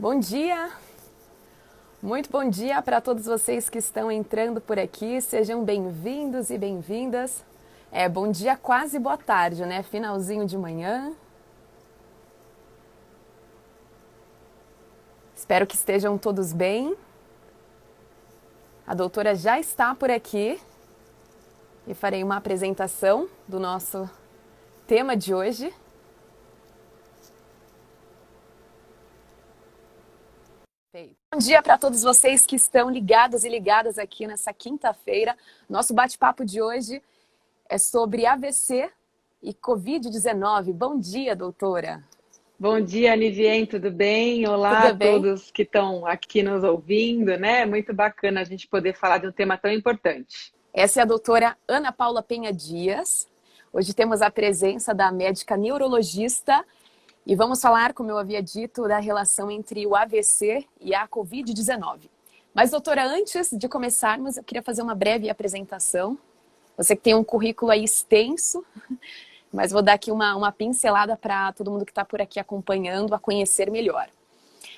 Bom dia! Muito bom dia para todos vocês que estão entrando por aqui. Sejam bem-vindos e bem-vindas. Bom dia, quase boa tarde, né? Finalzinho de manhã. Espero que estejam todos bem. A doutora já está por aqui e farei uma apresentação do nosso tema de hoje. Bom dia para todos vocês que estão ligados e ligadas aqui nessa quinta-feira. Nosso bate-papo de hoje é sobre AVC e Covid-19. Bom dia, doutora. Bom dia, Nivien, tudo bem? Olá a Tudo bem? todos que estão aqui nos ouvindo, né? Muito bacana a gente poder falar de um tema tão importante. Essa é a doutora Ana Paula Penha Dias. Hoje temos a presença da médica neurologista e vamos falar, como eu havia dito, da relação entre o AVC e a Covid-19. Mas, doutora, antes de começarmos, eu queria fazer uma breve apresentação. Você que tem um currículo aí extenso, mas vou dar aqui uma pincelada para todo mundo que está por aqui acompanhando a conhecer melhor.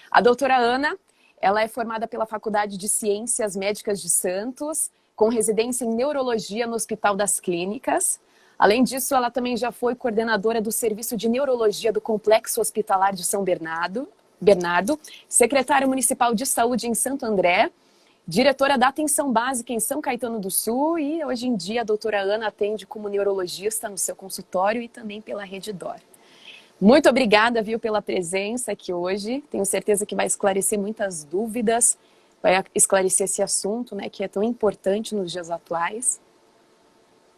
A doutora Ana, ela é formada pela Faculdade de Ciências Médicas de Santos, com residência em Neurologia no Hospital das Clínicas. Além disso, ela também já foi coordenadora do Serviço de Neurologia do Complexo Hospitalar de São Bernardo, secretária municipal de saúde em Santo André, diretora da Atenção Básica em São Caetano do Sul e hoje em dia a doutora Ana atende como neurologista no seu consultório e também pela Rede Dor. Muito obrigada, viu, pela presença aqui hoje. Tenho certeza que vai esclarecer muitas dúvidas, vai esclarecer esse assunto, né, que é tão importante nos dias atuais.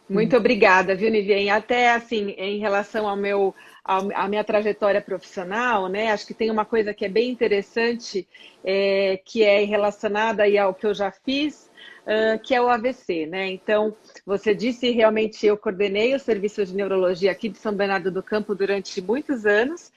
Muito obrigada, viu, Nivien? Até assim, em relação à minha trajetória profissional, né? Acho que tem uma coisa que é bem interessante, que é relacionada aí ao que eu já fiz, que é o AVC, né? Então, você disse, realmente eu coordenei o serviço de neurologia aqui de São Bernardo do Campo durante muitos anos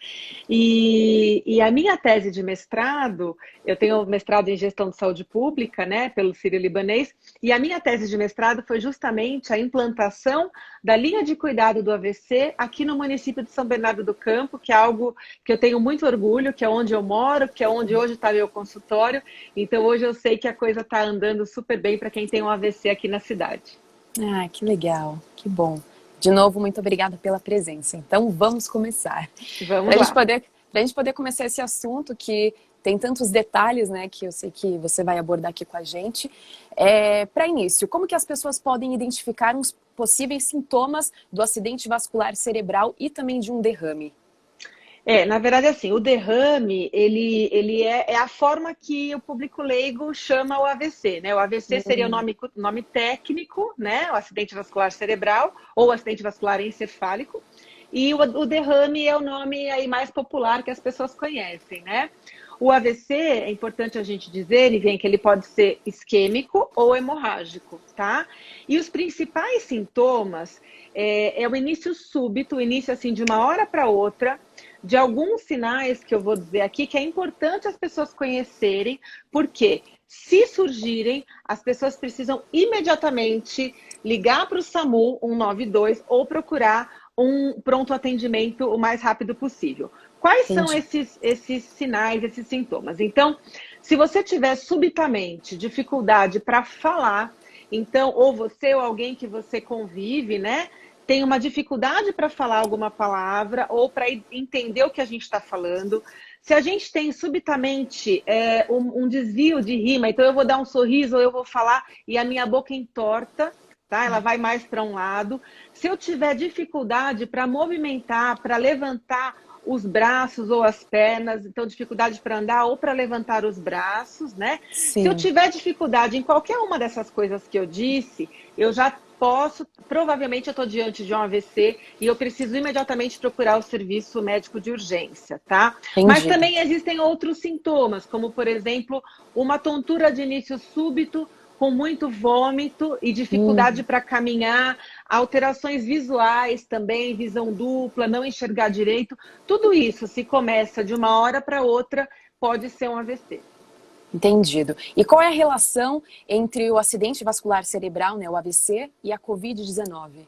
e a minha tese de mestrado, eu tenho mestrado em gestão de saúde pública, né, pelo Sírio-Libanês, e a minha tese de mestrado foi justamente a implantação da linha de cuidado do AVC aqui no município de São Bernardo do Campo, que é algo que eu tenho muito orgulho, que é onde eu moro, que é onde hoje está meu consultório. Então hoje eu sei que a coisa está andando super bem para quem tem um AVC aqui na cidade. Ah, que legal, que bom. De novo, muito obrigada pela presença. Então, vamos começar. Vamos lá. Para a gente poder começar esse assunto que tem tantos detalhes, né, que eu sei que você vai abordar aqui com a gente. Para início, como que as pessoas podem identificar os possíveis sintomas do acidente vascular cerebral e também de um derrame? Na verdade, assim, o derrame, ele é a forma que o público leigo chama o AVC, né? O AVC seria o nome técnico, né? O acidente vascular cerebral ou acidente vascular encefálico. E o derrame é o nome aí mais popular que as pessoas conhecem, né? O AVC, é importante a gente dizer, Nivien, que ele pode ser isquêmico ou hemorrágico, tá? E os principais sintomas é o início súbito, o início assim de uma hora para outra, de alguns sinais que eu vou dizer aqui que é importante as pessoas conhecerem, porque se surgirem, as pessoas precisam imediatamente ligar para o SAMU 192 ou procurar um pronto atendimento o mais rápido possível. Quais são esses sinais, esses sintomas? Então, se você tiver subitamente dificuldade para falar, então, ou você ou alguém que você convive, né, tem uma dificuldade para falar alguma palavra ou para entender o que a gente está falando. Se a gente tem subitamente um desvio de rima, então eu vou dar um sorriso ou eu vou falar e a minha boca entorta, tá? Ela vai mais para um lado. Se eu tiver dificuldade para movimentar, para levantar os braços ou as pernas, então dificuldade para andar ou para levantar os braços, né? Sim. Se eu tiver dificuldade em qualquer uma dessas coisas que eu disse, eu já provavelmente eu estou diante de um AVC e eu preciso imediatamente procurar o serviço médico de urgência, tá? Entendi. Mas também existem outros sintomas, como por exemplo, uma tontura de início súbito, com muito vômito e dificuldade para caminhar, alterações visuais também, visão dupla, não enxergar direito. Tudo isso, se começa de uma hora para outra, pode ser um AVC. Entendido. E qual é a relação entre o acidente vascular cerebral, né, o AVC, e a Covid-19?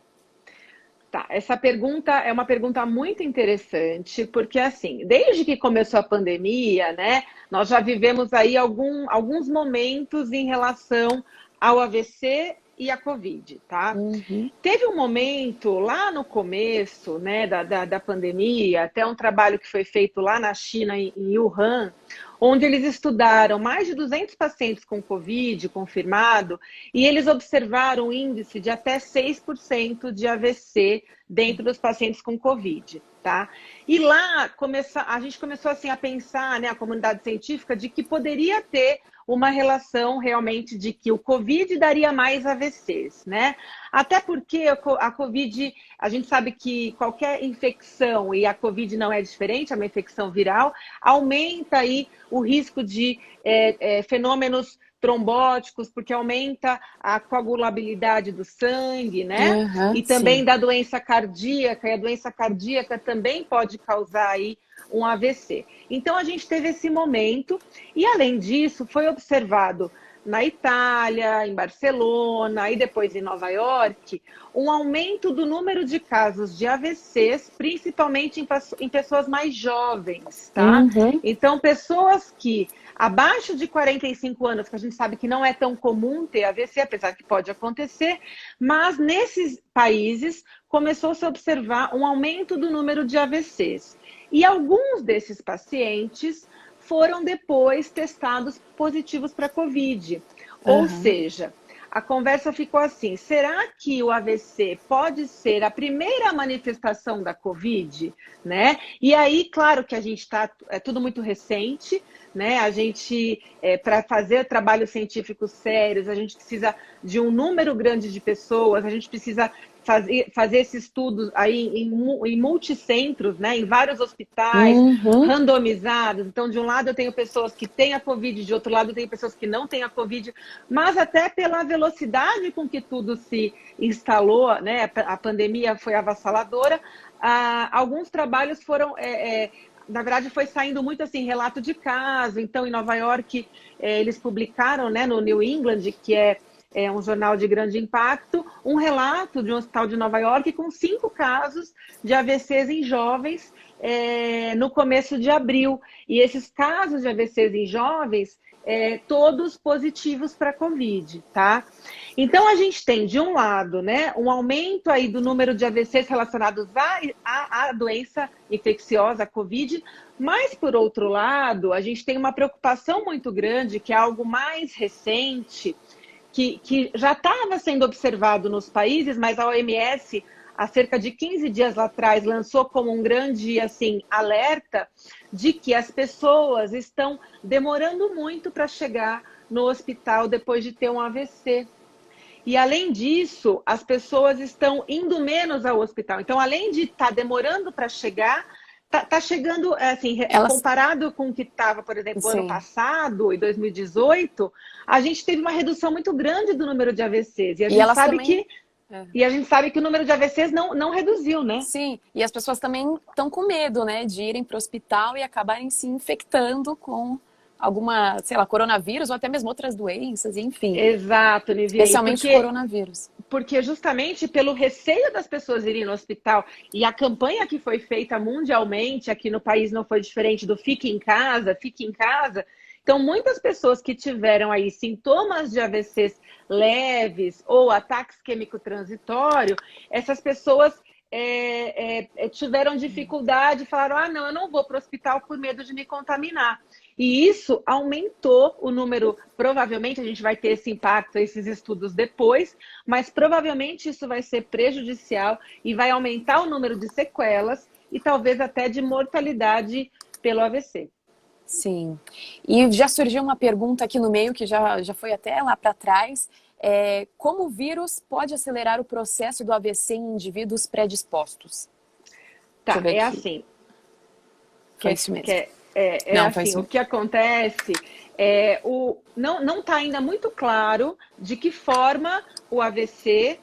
Tá, essa pergunta é uma pergunta muito interessante, porque assim, desde que começou a pandemia, né, nós já vivemos aí alguns momentos em relação ao AVC e à Covid, tá? Uhum. Teve um momento lá no começo, né, da pandemia, até um trabalho que foi feito lá na China, em Wuhan, onde eles estudaram mais de 200 pacientes com Covid confirmado, e eles observaram um índice de até 6% de AVC dentro dos pacientes com Covid, tá? E lá a gente começou assim a pensar, né, a comunidade científica, de que poderia ter uma relação realmente de que o Covid daria mais AVCs, né? Até porque a Covid, a gente sabe que qualquer infecção, e a Covid não é diferente, é uma infecção viral, aumenta aí o risco de fenômenos trombóticos, porque aumenta a coagulabilidade do sangue, né? Uhum, E também sim. da doença cardíaca, e a doença cardíaca também pode causar aí um AVC. Então, a gente teve esse momento, e além disso, foi observado na Itália, em Barcelona e depois em Nova York, um aumento do número de casos de AVCs, principalmente em pessoas mais jovens, tá? Uhum. Então, pessoas que abaixo de 45 anos, que a gente sabe que não é tão comum ter AVC, apesar que pode acontecer, mas nesses países começou-se a observar um aumento do número de AVCs. E alguns desses pacientes foram depois testados positivos para Covid. Ou Uhum. seja, a conversa ficou assim: será que o AVC pode ser a primeira manifestação da Covid, né? E aí, claro que a gente está, é tudo muito recente, né? A gente, para fazer trabalhos científicos sérios, a gente precisa de um número grande de pessoas, a gente precisa fazer esse estudo aí em multicentros, né? Em vários hospitais, Uhum. randomizados. Então, de um lado eu tenho pessoas que têm a Covid, de outro lado eu tenho pessoas que não têm a Covid, mas até pela velocidade com que tudo se instalou, né? A pandemia foi avassaladora. Alguns trabalhos foram... na verdade, foi saindo muito assim, relato de caso. Então, em Nova York, eles publicaram, né, no New England, que é um jornal de grande impacto, um relato de um hospital de Nova York com 5 casos de AVCs em jovens no começo de abril. E esses casos de AVCs em jovens, todos positivos para Covid, tá? Então, a gente tem, de um lado, né, um aumento aí do número de AVCs relacionados à doença infecciosa, a Covid, mas, por outro lado, a gente tem uma preocupação muito grande, que é algo mais recente, que já estava sendo observado nos países, mas a OMS, há cerca de 15 dias atrás, lançou como um grande assim, alerta de que as pessoas estão demorando muito para chegar no hospital depois de ter um AVC. E, além disso, as pessoas estão indo menos ao hospital. Então, além de estar demorando para chegar, tá chegando, assim, Elas, comparado com o que estava, por exemplo, ano sim. passado, em 2018, a gente teve uma redução muito grande do número de AVCs. E elas também. E a gente sabe que o número de AVCs não reduziu, né? Sim, e as pessoas também estão com medo, né, de irem para o hospital e acabarem se infectando com alguma, sei lá, coronavírus ou até mesmo outras doenças, enfim, Exato, Nivier, especialmente o coronavírus. porque justamente pelo receio das pessoas irem no hospital e a campanha que foi feita mundialmente, aqui no país não foi diferente do fique em casa, fique em casa. Então, muitas pessoas que tiveram aí sintomas de AVCs leves ou ataque isquêmico transitório, essas pessoas tiveram dificuldade, falaram, não, eu não vou para o hospital por medo de me contaminar. E isso aumentou o número, provavelmente a gente vai ter esse impacto, esses estudos depois, mas provavelmente isso vai ser prejudicial e vai aumentar o número de sequelas e talvez até de mortalidade pelo AVC. Sim. E já surgiu uma pergunta aqui no meio, que já foi até lá para trás. Como o vírus pode acelerar o processo do AVC em indivíduos predispostos? Deixa eu Tá, ver é aqui. assim. Foi isso mesmo. É Não, foi assim, isso o mesmo. que acontece não está ainda muito claro de que forma o AVC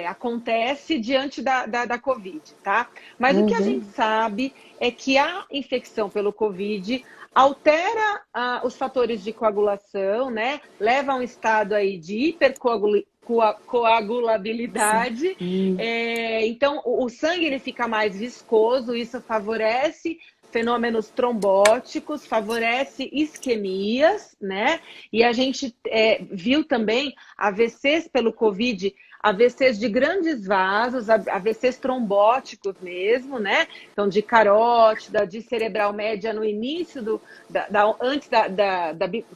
acontece diante da Covid, tá? Mas o que a gente Uhum. sabe é que a infecção pelo Covid altera os fatores de coagulação, né? Leva a um estado aí de coagulabilidade. Então, o sangue ele fica mais viscoso, isso favorece fenômenos trombóticos, favorece isquemias, né? E a gente viu também AVCs pelo Covid, AVCs de grandes vasos, AVCs trombóticos mesmo, né? Então, de carótida, de cerebral média no início antes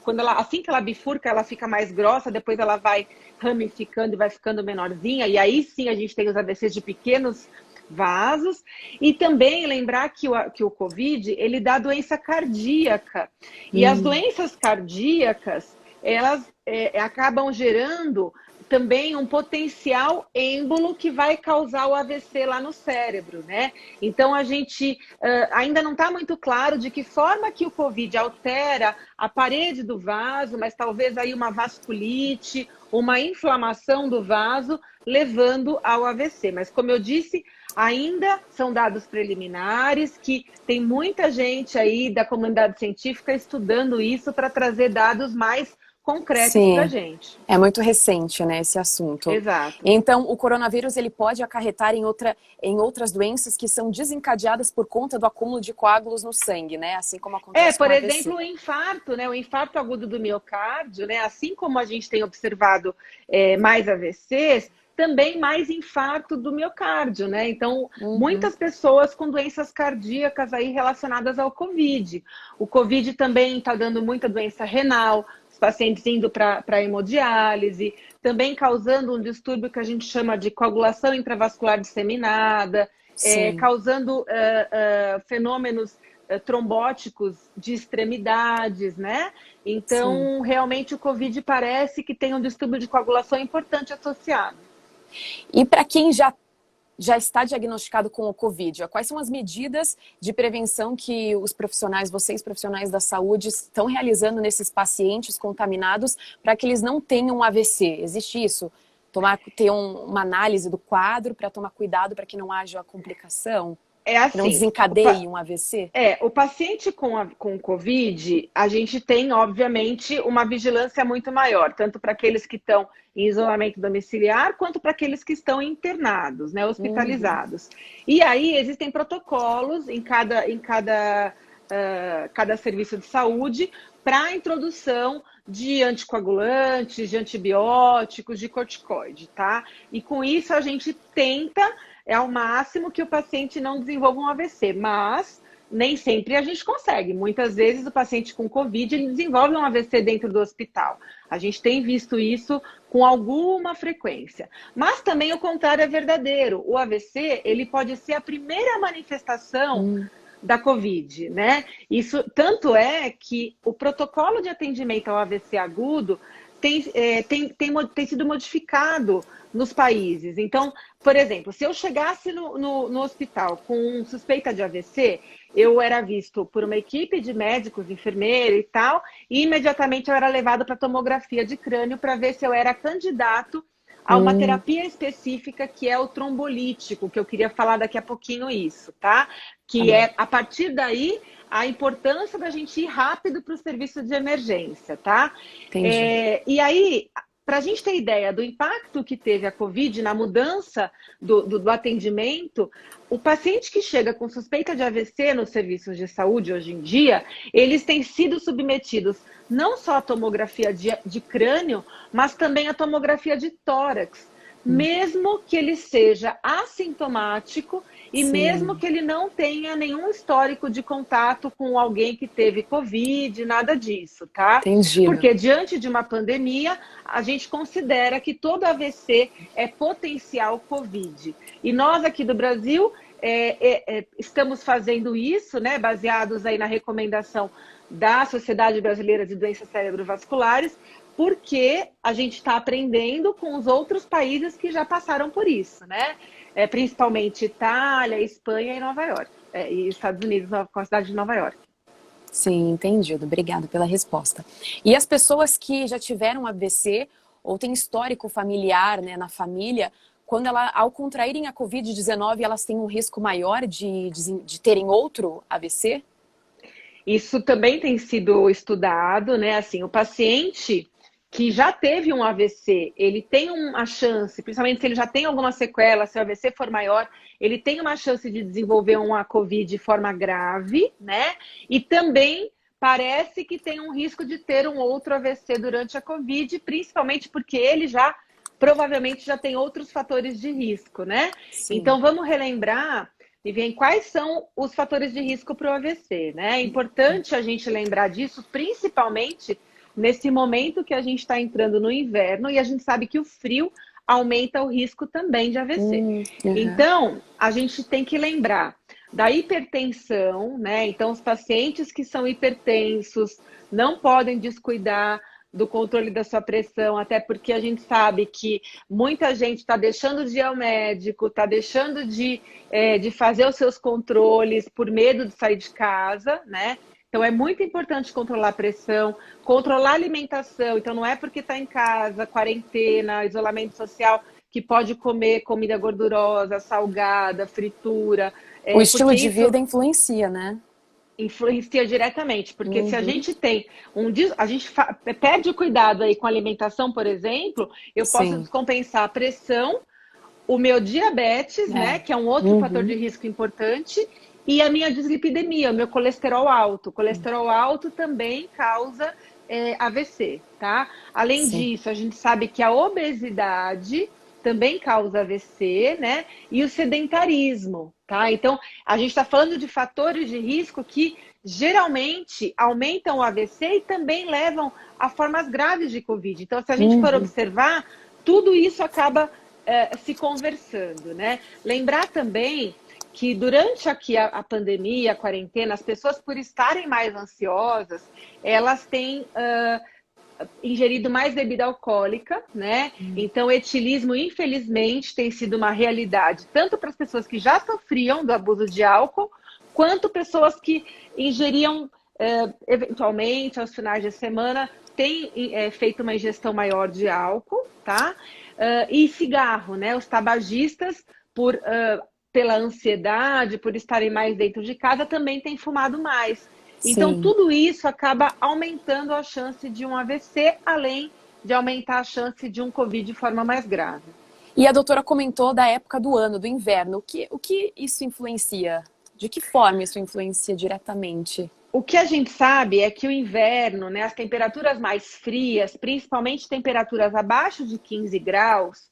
quando assim que ela bifurca, ela fica mais grossa, depois ela vai ramificando e vai ficando menorzinha, e aí sim a gente tem os AVCs de pequenos vasos, e também lembrar que o Covid, ele dá doença cardíaca, e as doenças cardíacas, elas acabam gerando também um potencial êmbolo que vai causar o AVC lá no cérebro, né? Então, a gente ainda não está muito claro de que forma que o Covid altera a parede do vaso, mas talvez aí uma vasculite, uma inflamação do vaso, levando ao AVC. Mas, como eu disse, ainda são dados preliminares, que tem muita gente aí da comunidade científica estudando isso para trazer dados mais concretos para a gente. É muito recente, né, esse assunto. Exato. Então, o coronavírus ele pode acarretar em outras doenças que são desencadeadas por conta do acúmulo de coágulos no sangue, né? Assim como acontece por com o AVC. exemplo, o infarto, né? O infarto agudo do miocárdio, né? Assim como a gente tem observado mais AVCs, também mais infarto do miocárdio, né? Então, muitas pessoas com doenças cardíacas aí relacionadas ao Covid. O Covid também está dando muita doença renal, pacientes indo para hemodiálise, também causando um distúrbio que a gente chama de coagulação intravascular disseminada, causando fenômenos trombóticos de extremidades, né? Então, realmente o Covid parece que tem um distúrbio de coagulação importante associado. E para quem já está diagnosticado com o Covid, quais são as medidas de prevenção que vocês profissionais da saúde, estão realizando nesses pacientes contaminados para que eles não tenham AVC? Existe isso? Ter uma análise do quadro para tomar cuidado para que não haja complicação? Assim, que não desencadeie um AVC? O paciente com Covid, a gente tem, obviamente, uma vigilância muito maior, tanto para aqueles que estão em isolamento domiciliar, quanto para aqueles que estão internados, né, hospitalizados. E aí existem protocolos em cada serviço de saúde para a introdução de anticoagulantes, de antibióticos, de corticoide, tá? E com isso a gente tenta ao máximo que o paciente não desenvolva um AVC, mas nem sempre a gente consegue. Muitas vezes o paciente com Covid ele desenvolve um AVC dentro do hospital. A gente tem visto isso com alguma frequência. Mas também o contrário é verdadeiro. O AVC ele pode ser a primeira manifestação da Covid, né? Isso tanto é que o protocolo de atendimento ao AVC agudo tem sido modificado nos países. Então, por exemplo, se eu chegasse no hospital com suspeita de AVC, eu era visto por uma equipe de médicos, enfermeira e tal, e imediatamente eu era levado para tomografia de crânio para ver se eu era candidato a uma terapia específica que é o trombolítico, que eu queria falar daqui a pouquinho isso, tá? Que é, a partir daí, a importância da gente ir rápido para o serviço de emergência, tá? Entendi. E aí, para a gente ter ideia do impacto que teve a Covid na mudança do atendimento, o paciente que chega com suspeita de AVC nos serviços de saúde hoje em dia, eles têm sido submetidos não só à tomografia de crânio, mas também à tomografia de tórax, mesmo que ele seja assintomático e mesmo que ele não tenha nenhum histórico de contato com alguém que teve Covid, nada disso, tá? Entendi. Porque diante de uma pandemia, a gente considera que todo AVC é potencial Covid. E nós aqui do Brasil estamos fazendo isso, né, baseados aí na recomendação da Sociedade Brasileira de Doenças Cerebrovasculares, porque a gente está aprendendo com os outros países que já passaram por isso, né? Principalmente Itália, Espanha e Nova York. E Estados Unidos, com a cidade de Nova York. Sim, entendido. Obrigada pela resposta. E as pessoas que já tiveram AVC ou têm histórico familiar, né, na família, quando ao contraírem a Covid-19, elas têm um risco maior de terem outro AVC? Isso também tem sido estudado, né? Assim, o paciente que já teve um AVC, ele tem uma chance, principalmente se ele já tem alguma sequela, se o AVC for maior, ele tem uma chance de desenvolver uma COVID de forma grave, né? E também parece que tem um risco de ter um outro AVC durante a COVID, principalmente porque ele já provavelmente já tem outros fatores de risco, né? Sim. Então vamos relembrar, Viviane, quais são os fatores de risco para o AVC, né? É importante a gente lembrar disso, principalmente nesse momento que a gente está entrando no inverno e a gente sabe que o frio aumenta o risco também de AVC. Então, a gente tem que lembrar da hipertensão, né? Então, os pacientes que são hipertensos não podem descuidar do controle da sua pressão, até porque a gente sabe que muita gente está deixando de ir ao médico, está deixando de fazer os seus controles por medo de sair de casa, né? Então, é muito importante controlar a pressão, controlar a alimentação. Então, não é porque está em casa, quarentena, isolamento social, que pode comer comida gordurosa, salgada, fritura. O estilo de vida influencia, né? Influencia diretamente, porque se a gente tem a gente perde o cuidado aí com a alimentação, por exemplo, eu posso descompensar a pressão, o meu diabetes, né, que é um outro fator de risco importante, e a minha dislipidemia, o meu colesterol alto. O colesterol alto também causa AVC, tá? Além disso, a gente sabe que a obesidade também causa AVC, né? E o sedentarismo, tá? Então, a gente está falando de fatores de risco que geralmente aumentam o AVC e também levam a formas graves de Covid. Então, se a gente for observar, tudo isso acaba se conversando, né? Lembrar também que durante aqui a pandemia, a quarentena, as pessoas, por estarem mais ansiosas, elas têm ingerido mais bebida alcoólica, né? Então, o etilismo, infelizmente, tem sido uma realidade, tanto para as pessoas que já sofriam do abuso de álcool, quanto pessoas que ingeriam, eventualmente, aos finais de semana, têm feito uma ingestão maior de álcool, tá? E cigarro, né? Os tabagistas, pela ansiedade, por estarem mais dentro de casa, também têm fumado mais. Então, tudo isso acaba aumentando a chance de um AVC, além de aumentar a chance de um COVID de forma mais grave. E a doutora comentou da época do ano, do inverno. O que isso influencia? De que forma isso influencia diretamente? O que a gente sabe é que o inverno, né, as temperaturas mais frias, principalmente temperaturas abaixo de 15 graus,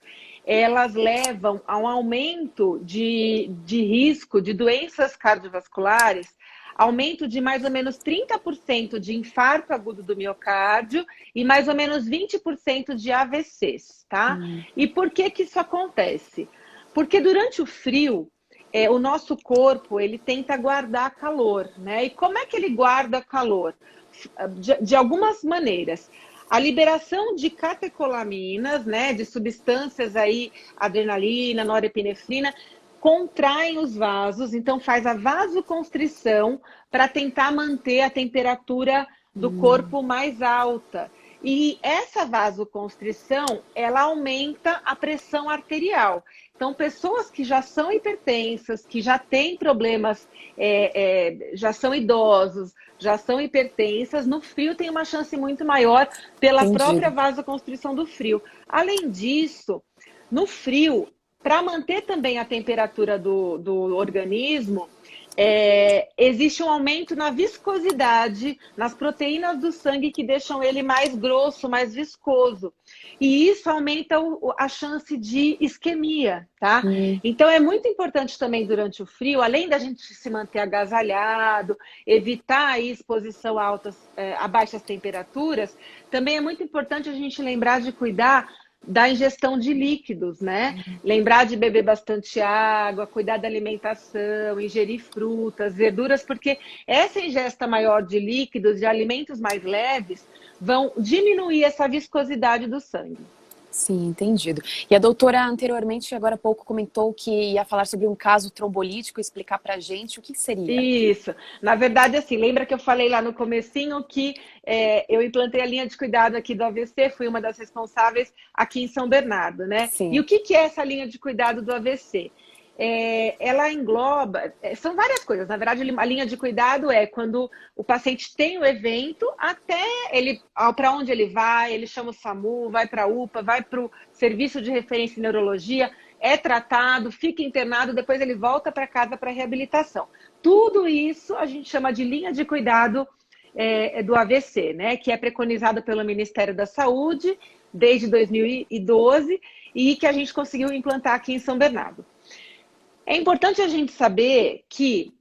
elas levam a um aumento de risco de doenças cardiovasculares, aumento de mais ou menos 30% de infarto agudo do miocárdio e mais ou menos 20% de AVCs, tá? E por que isso acontece? Porque durante o frio, o nosso corpo, ele tenta guardar calor, né? E como é que ele guarda calor? De algumas maneiras. A liberação de catecolaminas, né, de substâncias aí, adrenalina, norepinefrina, contraem os vasos, então faz a vasoconstrição para tentar manter a temperatura do corpo mais alta. E essa vasoconstrição, ela aumenta a pressão arterial. Então, pessoas que já são hipertensas, que já têm problemas, já são idosos, já são hipertensas, no frio tem uma chance muito maior pela própria vasoconstrição do frio. Além disso, no frio, para manter também a temperatura do organismo, existe um aumento na viscosidade, nas proteínas do sangue que deixam ele mais grosso, mais viscoso. E isso aumenta a chance de isquemia, tá? Então, é muito importante também durante o frio, além da gente se manter agasalhado, evitar a exposição a baixas temperaturas, também é muito importante a gente lembrar de cuidar da ingestão de líquidos, né? Lembrar de beber bastante água, cuidar da alimentação, ingerir frutas, verduras, porque essa ingesta maior de líquidos, de alimentos mais leves, vão diminuir essa viscosidade do sangue. Sim, entendido. E a doutora anteriormente, agora há pouco, comentou que ia falar sobre um caso trombolítico, explicar pra gente o que seria. Isso. Na verdade, assim, lembra que eu falei lá no comecinho que eu implantei a linha de cuidado aqui do AVC, fui uma das responsáveis aqui em São Bernardo, né? Sim. E o que é essa linha de cuidado do AVC? ela engloba, são várias coisas. Na verdade, a linha de cuidado é quando o paciente tem o evento, até ele, para onde ele chama o SAMU, vai para a UPA, vai para o serviço de referência em neurologia, é tratado, fica internado, depois ele volta para casa para reabilitação. Tudo isso a gente chama de linha de cuidado do AVC, né? Que é preconizado pelo Ministério da Saúde desde 2012 e que a gente conseguiu implantar aqui em São Bernardo. É importante a gente saber que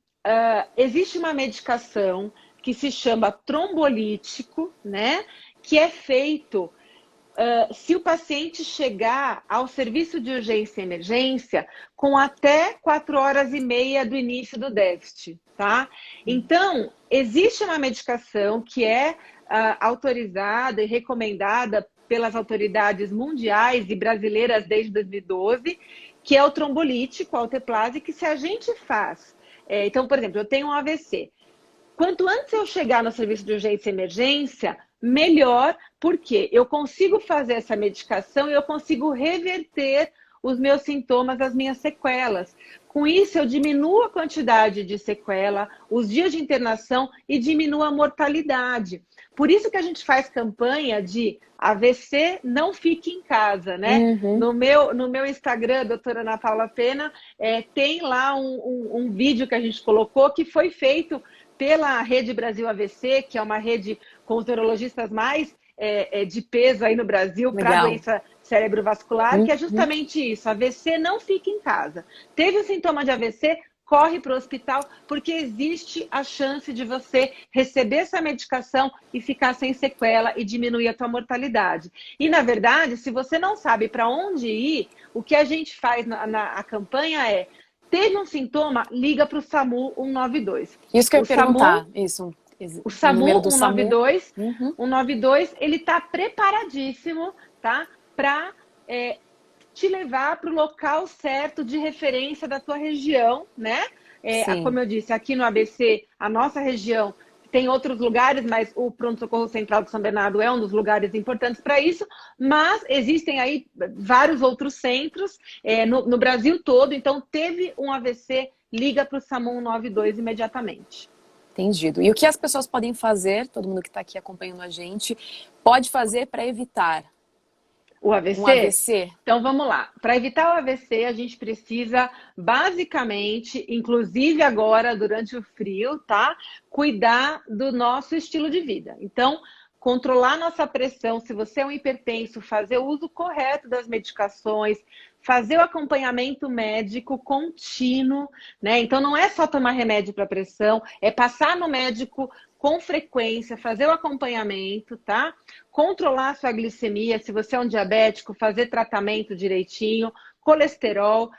existe uma medicação que se chama trombolítico, né? Que é feito se o paciente chegar ao serviço de urgência e emergência com até 4h30 do início do déficit, tá? Então, existe uma medicação que é autorizada e recomendada pelas autoridades mundiais e brasileiras desde 2012, que é o trombolítico, alteplase, que se a gente faz... então, por exemplo, eu tenho um AVC. Quanto antes eu chegar no serviço de urgência e emergência, melhor, porque eu consigo fazer essa medicação e eu consigo reverter os meus sintomas, as minhas sequelas. Com isso, eu diminuo a quantidade de sequela, os dias de internação e diminuo a mortalidade. Por isso que a gente faz campanha de AVC, não fique em casa, né? Uhum. No meu Instagram, doutora Ana Paula Pena, tem lá um vídeo que a gente colocou que foi feito pela Rede Brasil AVC, que é uma rede com os neurologistas mais de peso aí no Brasil para doença cerebrovascular, que é justamente isso, AVC não fica em casa. Teve o sintoma de AVC, corre para o hospital, porque existe a chance de você receber essa medicação e ficar sem sequela e diminuir a tua mortalidade. E, na verdade, se você não sabe para onde ir, o que a gente faz na campanha é: teve um sintoma, liga para o SAMU 192. Isso que eu ia perguntar. Isso. O SAMU do 192, SAMU. 192, ele está preparadíssimo, tá? Para te levar para o local certo de referência da tua região, né? Como eu disse, aqui no ABC, a nossa região tem outros lugares, mas o Pronto-Socorro Central de São Bernardo é um dos lugares importantes para isso, mas existem aí vários outros centros no Brasil todo, então teve um AVC, liga para o SAMU 192 imediatamente. Entendido. E o que as pessoas podem fazer, todo mundo que está aqui acompanhando a gente, pode fazer para evitar o AVC? Um AVC? Então vamos lá. Para evitar o AVC, a gente precisa, basicamente, inclusive agora, durante o frio, tá? Cuidar do nosso estilo de vida. Então, controlar nossa pressão, se você é um hipertenso, fazer o uso correto das medicações, fazer o acompanhamento médico contínuo, né? Então não é só tomar remédio para pressão, é passar no médico com frequência, fazer o acompanhamento, tá? Controlar a sua glicemia, se você é um diabético, fazer tratamento direitinho, colesterol,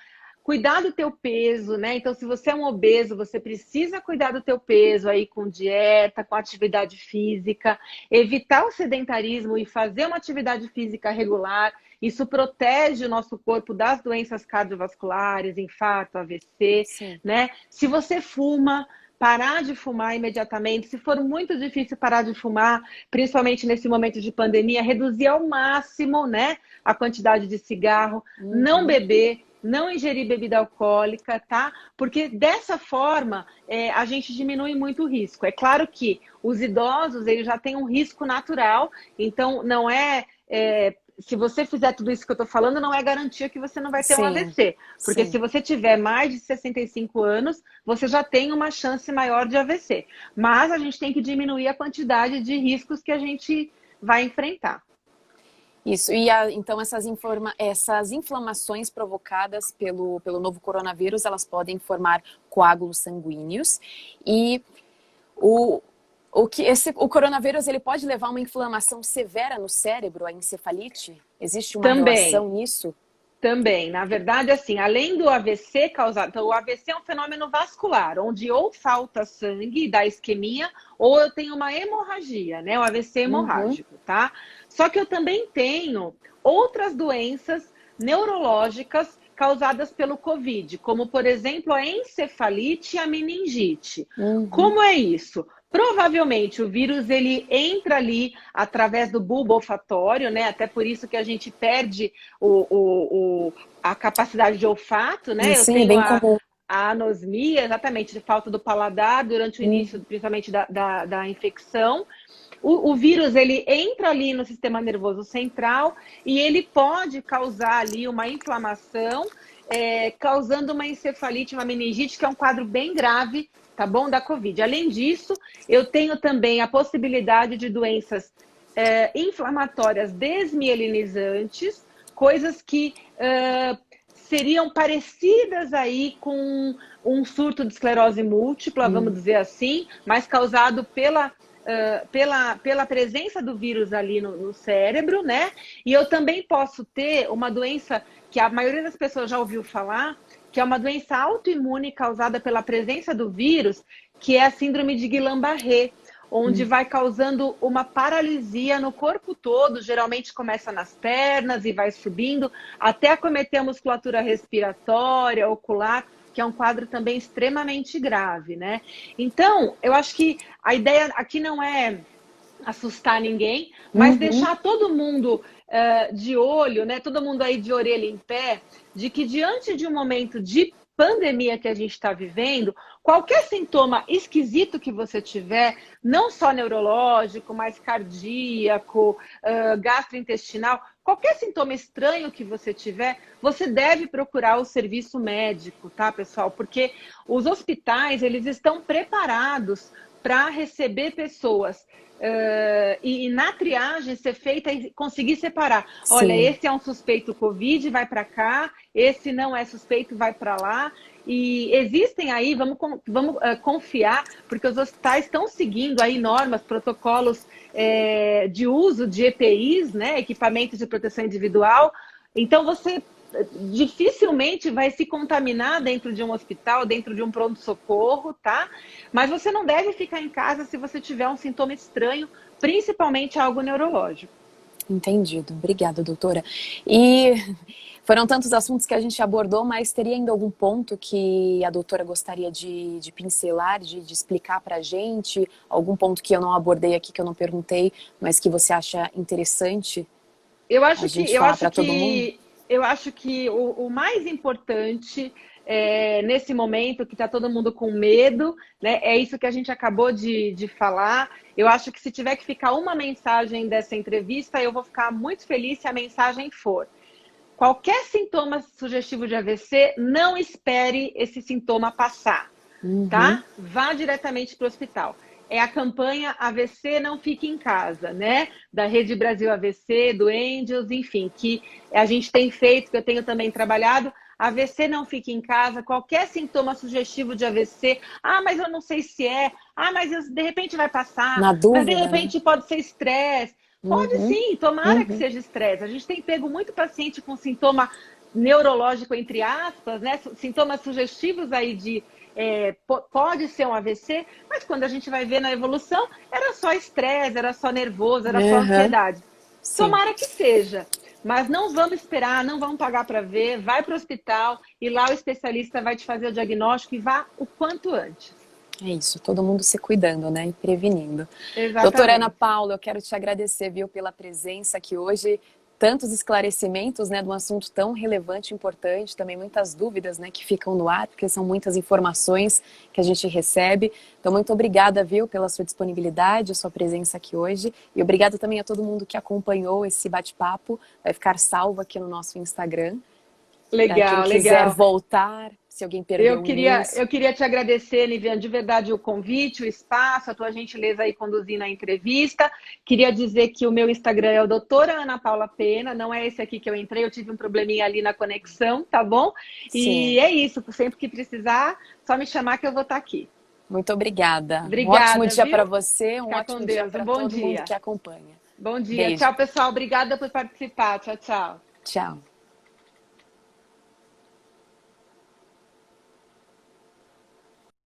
cuidar do teu peso, né? Então, se você é um obeso, você precisa cuidar do teu peso aí com dieta, com atividade física, evitar o sedentarismo e fazer uma atividade física regular. Isso protege o nosso corpo das doenças cardiovasculares, infarto, AVC, né? Se você fuma, parar de fumar imediatamente. Se for muito difícil parar de fumar, principalmente nesse momento de pandemia, reduzir ao máximo, né, a quantidade de cigarro, não beber, não ingerir bebida alcoólica, tá? Porque dessa forma a gente diminui muito o risco. É claro que os idosos, eles já têm um risco natural, então não se você fizer tudo isso que eu tô falando, não é garantia que você não vai ter um AVC. Porque se você tiver mais de 65 anos, você já tem uma chance maior de AVC. Mas a gente tem que diminuir a quantidade de riscos que a gente vai enfrentar. Isso, e então essas inflamações provocadas pelo novo coronavírus, elas podem formar coágulos sanguíneos. E o coronavírus, ele pode levar a uma inflamação severa no cérebro, a encefalite? Existe uma relação nisso? Também. Na verdade, assim, além do AVC causado... Então, o AVC é um fenômeno vascular, onde ou falta sangue e dá isquemia, ou eu tenho uma hemorragia, né? O AVC hemorrágico, tá? Só que eu também tenho outras doenças neurológicas causadas pelo Covid, como, por exemplo, a encefalite e a meningite. Como é isso? Provavelmente o vírus ele entra ali através do bulbo olfatório, né? Até por isso que a gente perde a capacidade de olfato, E né? Eu sim, é tenho bem comum. a anosmia, exatamente, de falta do paladar durante o início, principalmente da infecção. O vírus ele entra ali no sistema nervoso central e ele pode causar ali uma inflamação, causando uma encefalite, uma meningite, que é um quadro bem grave, tá bom, da Covid. Além disso, eu tenho também a possibilidade de doenças inflamatórias desmielinizantes, coisas que seriam parecidas aí com um surto de esclerose múltipla, vamos dizer assim, mas causado pela presença do vírus ali no cérebro, né? E eu também posso ter uma doença que a maioria das pessoas já ouviu falar, que é uma doença autoimune causada pela presença do vírus, que é a síndrome de Guillain-Barré, onde vai causando uma paralisia no corpo todo, geralmente começa nas pernas e vai subindo, até acometer a musculatura respiratória, ocular, que é um quadro também extremamente grave, né? Então, eu acho que a ideia aqui não é assustar ninguém, mas deixar todo mundo de olho, né? Todo mundo aí de orelha em pé, de que diante de um momento de pandemia que a gente está vivendo, qualquer sintoma esquisito que você tiver, não só neurológico, mas cardíaco, gastrointestinal, qualquer sintoma estranho que você tiver, você deve procurar o serviço médico, tá, pessoal? Porque os hospitais, eles estão preparados para receber pessoas e na triagem ser feita e conseguir separar. Sim. Olha, esse é um suspeito Covid, vai para cá, esse não é suspeito, vai para lá. E existem aí, vamos confiar, porque os hospitais estão seguindo aí normas, protocolos de uso de EPIs, né, equipamentos de proteção individual. Então, você dificilmente vai se contaminar dentro de um hospital, dentro de um pronto-socorro, tá? Mas você não deve ficar em casa se você tiver um sintoma estranho, principalmente algo neurológico. Entendido. Obrigada, doutora. E foram tantos assuntos que a gente abordou, mas teria ainda algum ponto que a doutora gostaria de pincelar, de explicar para a gente? Algum ponto que eu não abordei aqui, que eu não perguntei, mas que você acha interessante a gente falar para todo mundo? Eu acho que o mais importante nesse momento que está todo mundo com medo, né, é isso que a gente acabou de falar. Eu acho que se tiver que ficar uma mensagem dessa entrevista, eu vou ficar muito feliz se a mensagem for: qualquer sintoma sugestivo de AVC, não espere esse sintoma passar, tá? Vá diretamente para o hospital. É a campanha AVC Não Fique em Casa, né? Da Rede Brasil AVC, do Angels, enfim, que a gente tem feito, que eu tenho também trabalhado. AVC Não Fique em Casa, qualquer sintoma sugestivo de AVC. Ah, mas eu não sei se é. Ah, mas de repente vai passar. Na dúvida, mas de repente pode ser estresse. Pode sim, tomara que seja estresse. A gente tem pego muito paciente com sintoma neurológico, entre aspas, né? Sintomas sugestivos aí de pode ser um AVC, mas quando a gente vai ver na evolução, era só estresse, era só nervoso, era só ansiedade. Sim. Tomara que seja, mas não vamos esperar, não vamos pagar para ver, vai para o hospital e lá o especialista vai te fazer o diagnóstico e vá o quanto antes. É isso, todo mundo se cuidando, né, e prevenindo. Exatamente. Doutora Ana Paula, eu quero te agradecer, viu, pela presença aqui hoje. Tantos esclarecimentos, né, de um assunto tão relevante e importante, também muitas dúvidas, né, que ficam no ar, porque são muitas informações que a gente recebe. Então, muito obrigada, viu, pela sua disponibilidade, a sua presença aqui hoje. E obrigada também a todo mundo que acompanhou esse bate-papo. Vai ficar salvo aqui no nosso Instagram. Legal, quem quiser voltar, se alguém perdeu eu queria te agradecer, Niviane, de verdade o convite, o espaço, a tua gentileza aí conduzindo a entrevista. Queria dizer que o meu Instagram é o doutora Ana Paula Pena, não é esse aqui que eu entrei, eu tive um probleminha ali na conexão, tá bom? Sim. E é isso, sempre que precisar, só me chamar que eu vou estar aqui. Muito obrigada. Obrigada, um ótimo dia para você, um ótimo dia para todo mundo que acompanha. Bom dia. Beijo. Tchau, pessoal. Obrigada por participar. Tchau, tchau. Tchau.